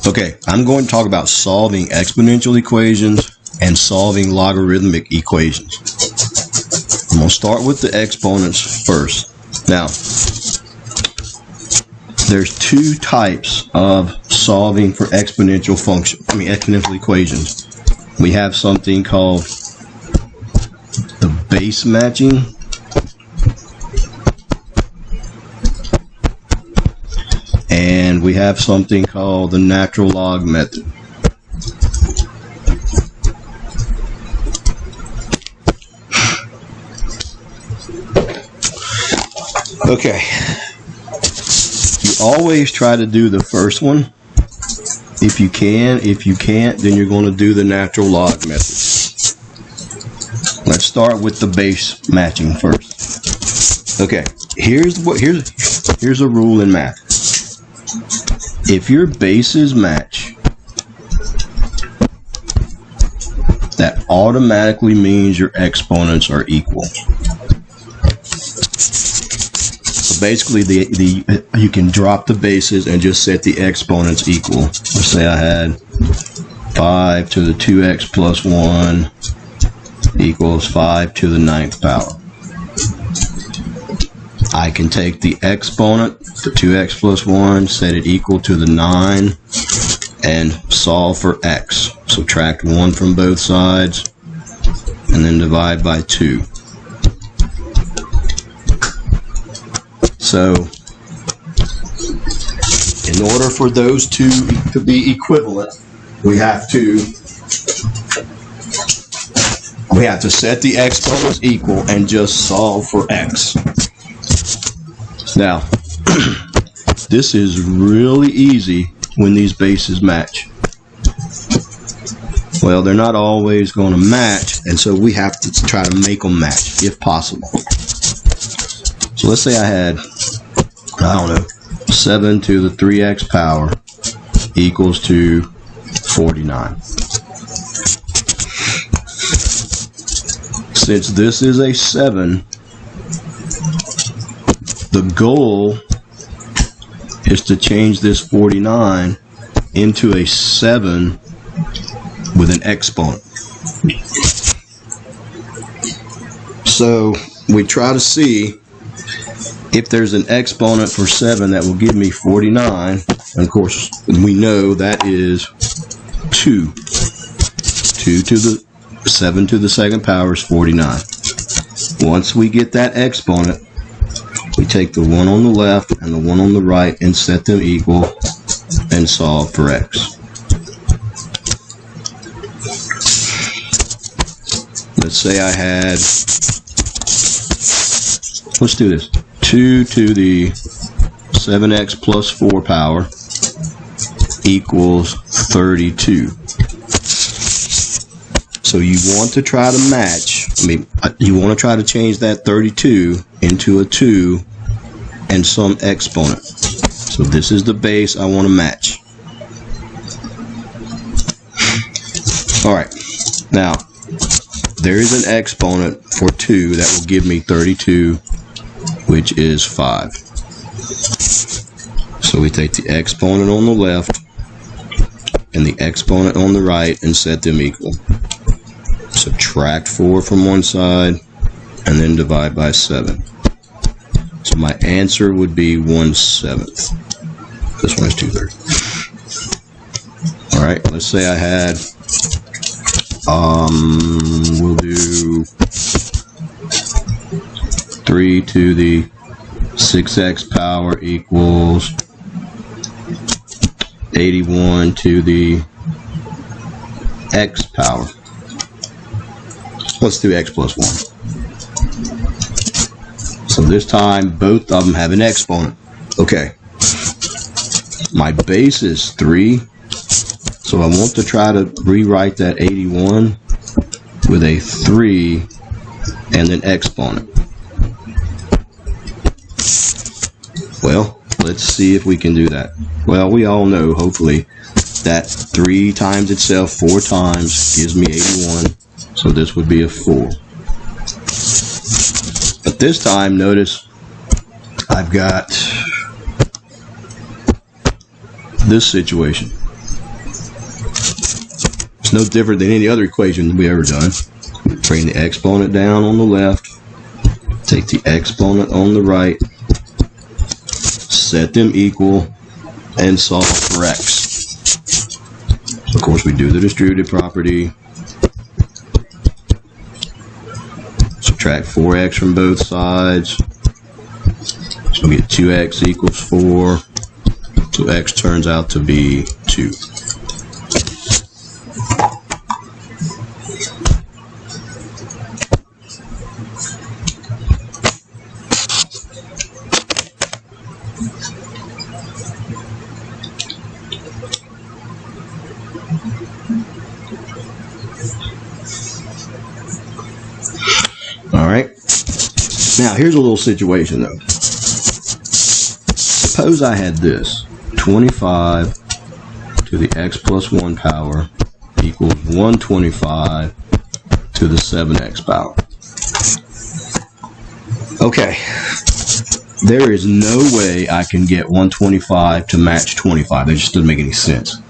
Okay, I'm going to talk about solving exponential equations and solving logarithmic equations. I'm going to start with the exponents first. Now, there's two types of solving for exponential equations. We have something called the base matching and we have something called the natural log method. Okay, you always try to do the first one if you can. If you can't, then you're going to do the natural log method. Let's start with the base matching first. Okay, here's a rule in math. If your bases match, that automatically means your exponents are equal. So basically, you can drop the bases and just set the exponents equal. Let's say I had 5 to the 2x plus 1 equals 5 to the 9th power. I can take the exponent, the 2x plus 1, set it equal to the 9, and solve for x. Subtract 1 from both sides, and then divide by 2. So, in order for those two to be equivalent, we have to set the exponents equal and just solve for x. Now, this is really easy when these bases match. Well, they're not always going to match, and so we have to try to make them match if possible. So let's say I had, 7 to the 3x power equals to 49. Since this is a 7, the goal is to change this 49 into a 7 with an exponent. So we try to see if there's an exponent for 7 that will give me 49. And of course, we know that is 2. 2 to the 7 to the second power is 49. Once we get that exponent, we take the one on the left and the one on the right and set them equal and solve for x. Let's say I had, let's do this, 2 to the 7x plus 4 power equals 32. So you want to try to match, you want to try to change that 32 into a 2 and some exponent. So this is the base I want to match. Alright, now there is an exponent for 2 that will give me 32, which is 5. So we take the exponent on the left and the exponent on the right and set them equal. Subtract 4 from one side and then divide by 7. So my answer would be 1/7. This one is 2/3. Alright, let's say I had, we'll do 3 to the 6x power equals 81 to the x power. Let's do x plus 1. So this time, both of them have an exponent. Okay. My base is 3. So I want to try to rewrite that 81 with a 3 and an exponent. Well, let's see if we can do that. Well, we all know, hopefully, that 3 times itself 4 times gives me 81. So this would be a 4. But this time, notice, I've got this situation. no different than any other equation we ever done. Bring the exponent down on the left, take the exponent on the right, set them equal, and solve for x. Of course, we do the distributive property. Subtract 4x from both sides. So we get 2x equals 4. So x turns out to be 2. Alright, now here's a little situation though. Suppose I had this, 25 to the x plus 1 power equals 125 to the 7x power. Okay, there is no way I can get 125 to match 25. That just doesn't make any sense.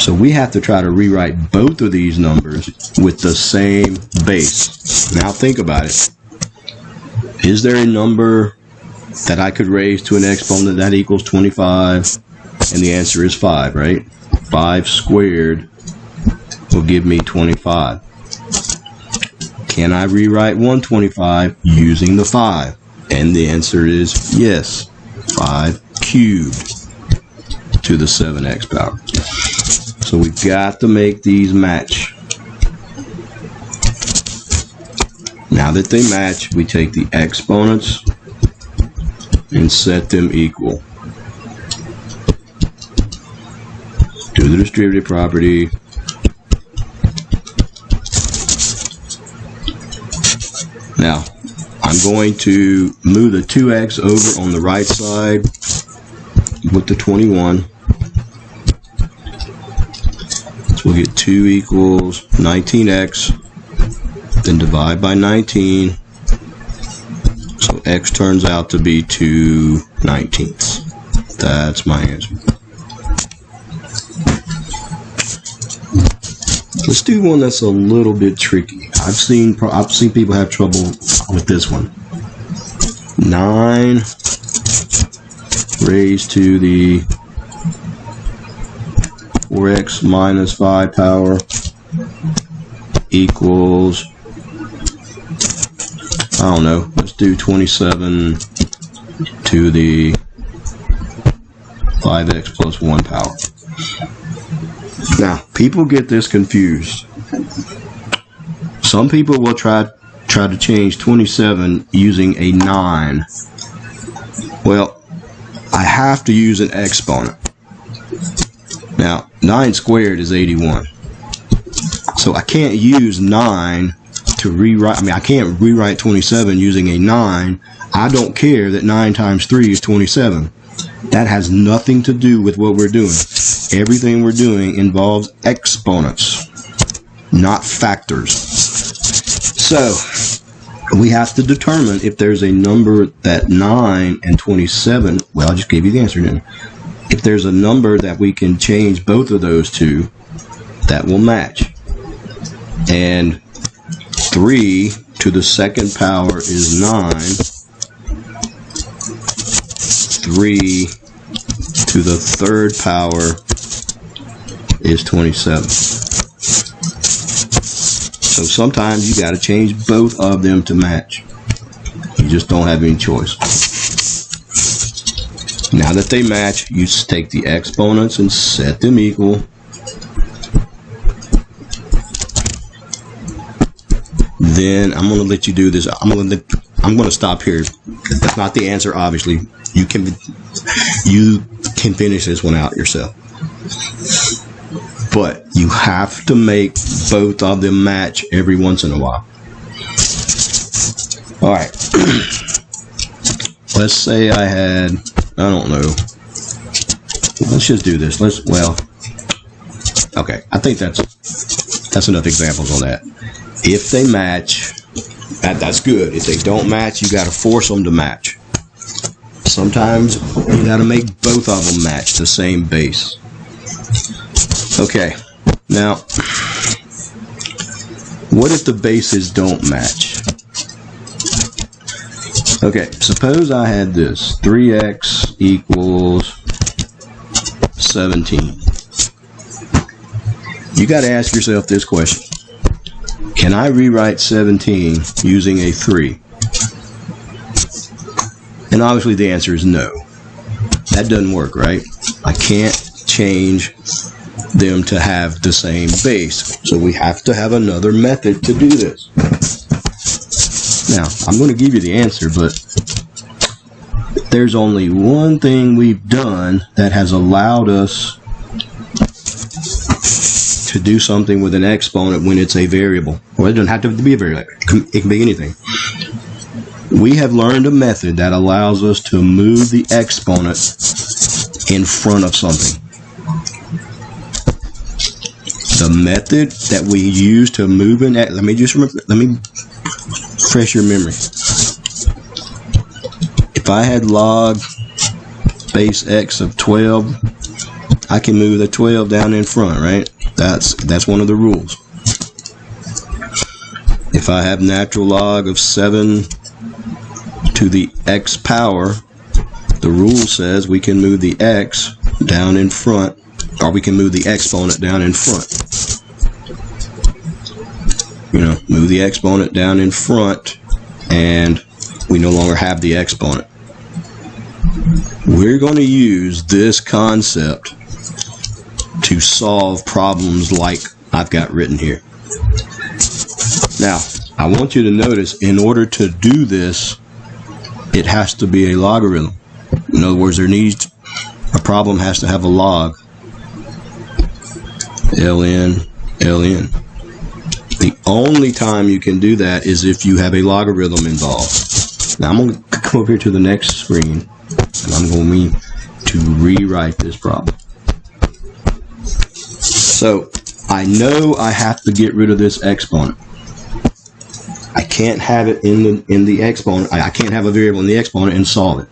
So we have to try to rewrite both of these numbers with the same base. Now think about it. Is there a number that I could raise to an exponent that equals 25? And the answer is 5, right? 5 squared will give me 25. Can I rewrite 125 using the 5? And the answer is yes. 5 cubed to the 7x power. So we've got to make these match. Now that they match, we take the exponents and set them equal. Do the distributive property. Now, I'm going to move the 2x over on the right side with the 21. So we'll get 2 equals 19x, then divide by 19. So x turns out to be 2/19. That's my answer. Let's do one that's a little bit tricky. I've seen people have trouble with this one. 9 raised to the 4x minus 5 power equals, I don't know, let's do 27 to the 5x plus 1 power. Now, people get this confused. Some people will try to change 27 using a 9. Well, I have to use an exponent. Now, 9 squared is 81. So I can't use 9 to rewrite, I can't rewrite 27 using a 9. I don't care that 9 times 3 is 27. That has nothing to do with what we're doing. Everything we're doing involves exponents, not factors. So, we have to determine if there's a number that 9 and 27, well, I just gave you the answer, didn't I? If there's a number that we can change both of those to, that will match. And 3 to the second power is 9. 3 to the third power is 27. So sometimes you got to change both of them to match. You just don't have any choice. Now that they match, you take the exponents and set them equal. Then I'm going to let you do this. I'm going to stop here. That's not the answer, obviously. You can finish this one out yourself. But you have to make both of them match every once in a while. All right. Let's say I had, I don't know. Let's just do this. Okay. I think that's enough examples on that. If they match, that's good. If they don't match, you got to force them to match. Sometimes you got to make both of them match the same base. Okay, Now, what if the bases don't match? Okay, suppose I had this. 3x equals 17. You got to ask yourself this question. Can I rewrite 17 using a 3? And obviously the answer is no. That doesn't work, right? I can't change them to have the same base. So we have to have another method to do this. Now, I'm going to give you the answer, but there's only one thing we've done that has allowed us to do something with an exponent when it's a variable. Well, it doesn't have to be a variable. It can be anything. We have learned a method that allows us to move the exponent in front of something. The method that we use to move an let me refresh your memory. If I had log base x of 12, I can move the 12 down in front, right? That's one of the rules. If I have natural log of 7 to the x power, the rule says we can move the x down in front, or we can move the exponent down in front. You know, move the exponent down in front, and we no longer have the exponent. We're going to use this concept to solve problems like I've got written here. Now, I want you to notice, in order to do this, it has to be a logarithm. In other words, a problem has to have a log. ln, ln. The only time you can do that is if you have a logarithm involved. Now, I'm going to come over here to the next screen, and I'm going to rewrite this problem. So, I know I have to get rid of this exponent. I can't have it in the exponent. I can't have a variable in the exponent and solve it.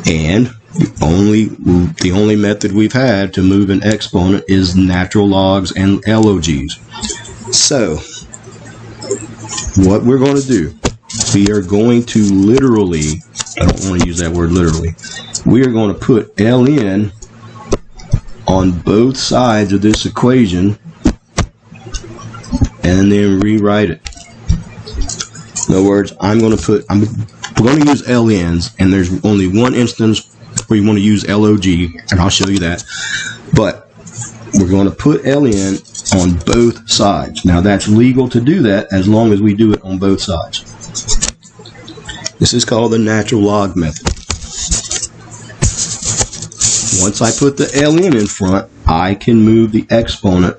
And the only method we've had to move an exponent is natural logs and LOGs. So, what we're going to do, we are going to literally, I don't want to use that word literally, we are going to put ln on both sides of this equation and then rewrite it. In other words, we're going to use LNs, and there's only one instance where you want to use LOG, and I'll show you that. But we're going to put ln on both sides. Now, that's legal to do that as long as we do it on both sides. This is called the natural log method. Once I put the ln in front, I can move the exponent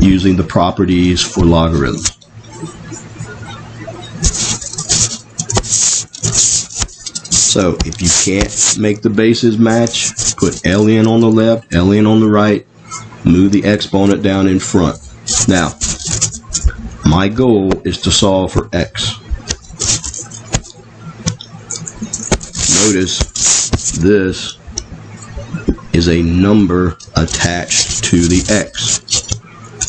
using the properties for logarithms. So if you can't make the bases match, put ln on the left, ln on the right, move the exponent down in front. Now, my goal is to solve for x. Notice this is a number attached to the x.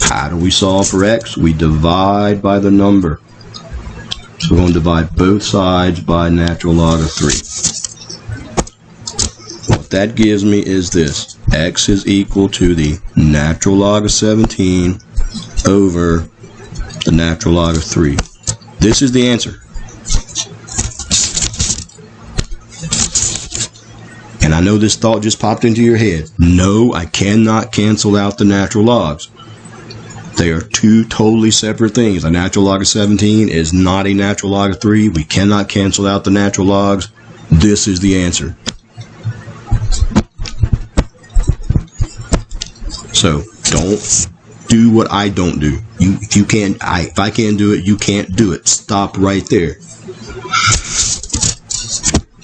How do we solve for x? We divide by the number. So we're going to divide both sides by natural log of 3. What that gives me is this. X is equal to the natural log of 17 over the natural log of 3. This is the answer. And I know this thought just popped into your head. No, I cannot cancel out the natural logs. They are two totally separate things. A natural log of 17 is not a natural log of 3. We cannot cancel out the natural logs. This is the answer. So don't do what I don't do. If I can't do it, you can't do it. Stop right there.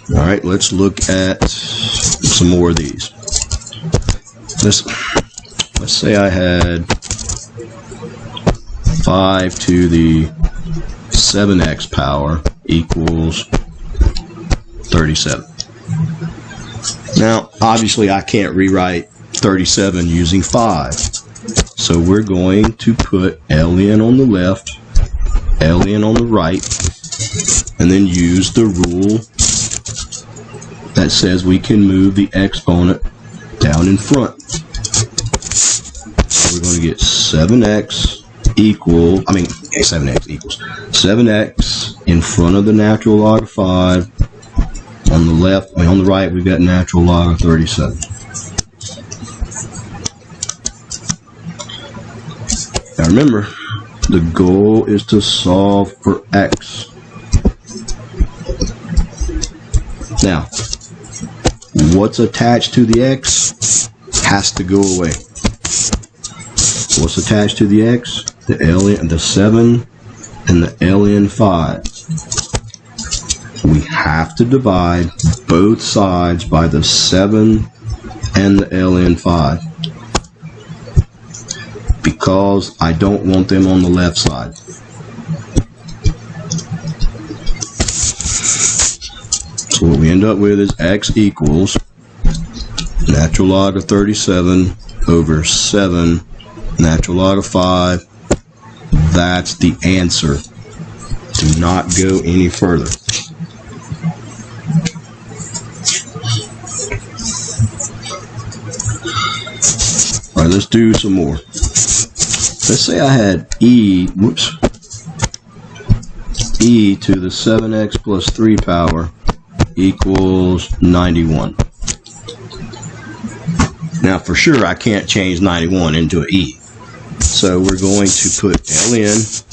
All right, let's look at some more of these. Let's say I had 5 to the 7x power equals 37. Now, obviously, I can't rewrite 37 using 5. So we're going to put ln on the left, ln on the right, and then use the rule that says we can move the exponent down in front. So we're going to get 7x equals 7x in front of the natural log of 5. On the left, on the right, we've got natural log of 37. Now remember, the goal is to solve for x. Now, what's attached to the x has to go away. What's attached to the x? The ln, the 7 and the ln 5. We have to divide both sides by the 7 and the ln 5 because I don't want them on the left side. So what we end up with is x equals natural log of 37 over 7 natural log of 5. That's the answer. Do not go any further. All right, let's do some more. Let's say I had e to the 7x plus 3 power equals 91. Now for sure I can't change 91 into an e. So we're going to put ln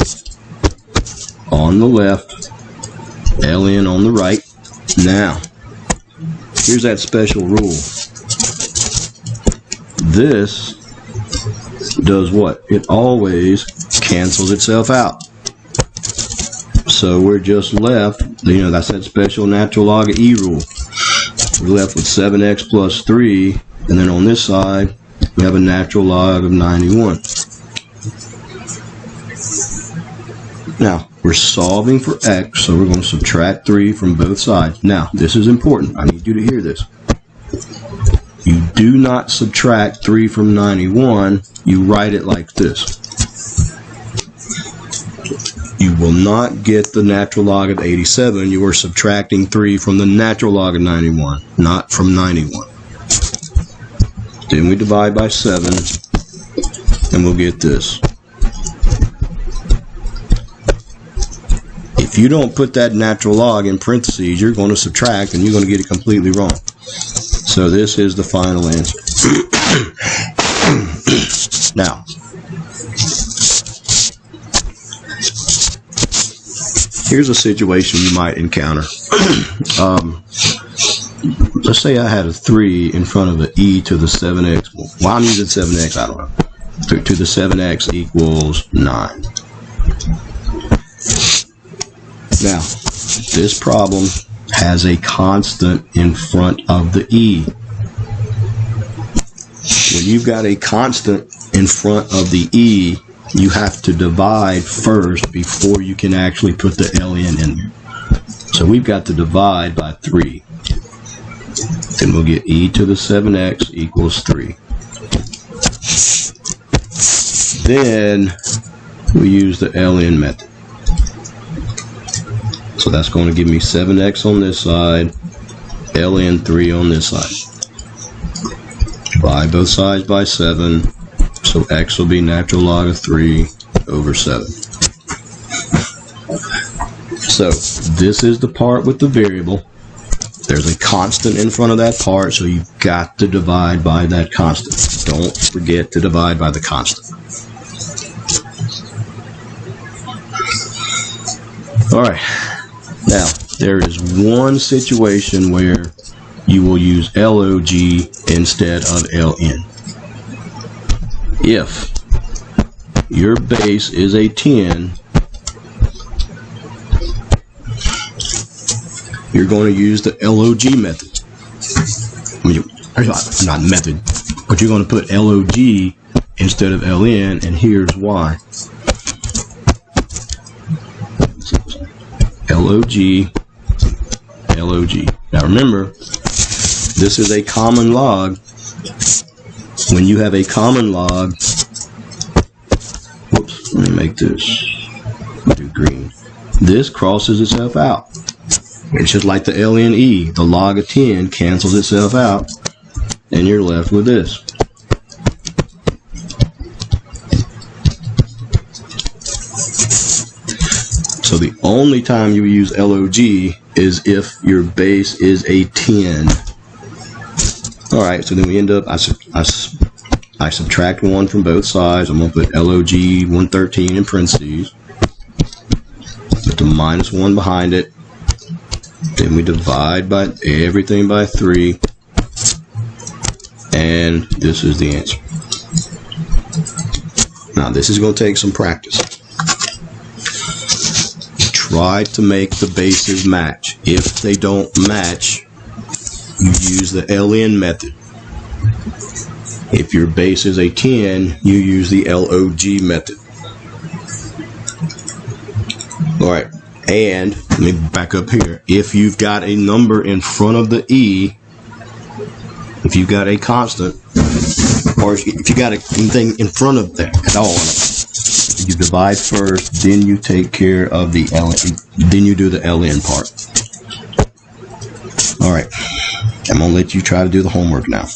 on the left, ln on the right. Now, here's that special rule. This does what? It always cancels itself out. So we're just left, that's that special natural log of e rule. We're left with 7x plus 3, and then on this side, we have a natural log of 91. Now, we're solving for x, so we're going to subtract 3 from both sides. Now, this is important. I need you to hear this. You do not subtract 3 from 91. You write it like this. You will not get the natural log of 87. You are subtracting 3 from the natural log of 91, not from 91. Then we divide by 7, and we'll get this. If you don't put that natural log in parentheses, you're going to subtract, and you're going to get it completely wrong. So this is the final answer. Now, here's a situation you might encounter. Let's say I had a 3 in front of the e to the 7x. Well, I'm using 7x, I don't know. To the 7x equals 9. Now, this problem has a constant in front of the e. When you've got a constant in front of the e, you have to divide first before you can actually put the ln in there. So we've got to divide by 3. Then we'll get e to the 7x equals 3. Then we use the ln method. So that's going to give me 7x on this side, ln 3 on this side. Divide both sides by 7, so x will be natural log of 3 over 7. So this is the part with the variable. There's a constant in front of that part, so you've got to divide by that constant. Don't forget to divide by the constant. All right. Now, there is one situation where you will use log instead of ln. If your base is a 10, you're going to use the log method. Not method, but you're going to put log instead of ln, and here's why. log. Now remember, this is a common log, when you have a common log, whoops, let me make this do green. This crosses itself out. It's just like the ln e. The log of 10 cancels itself out, and you're left with this. So the only time you use log is if your base is a 10. Alright, so then we end up, I subtract 1 from both sides. I'm going to put log 113 in parentheses. Put the minus 1 behind it. Then we divide by everything by 3. And this is the answer. Now this is going to take some practice. Try to make the bases match. If they don't match, you use the ln method. If your base is a 10, you use the log method. Alright, and let me back up here. If you've got a number in front of the e, if you've got a constant, or if you got anything in front of that at all, you divide first, then you take care of the ln, then you do the ln part. Alright, I'm going to let you try to do the homework now.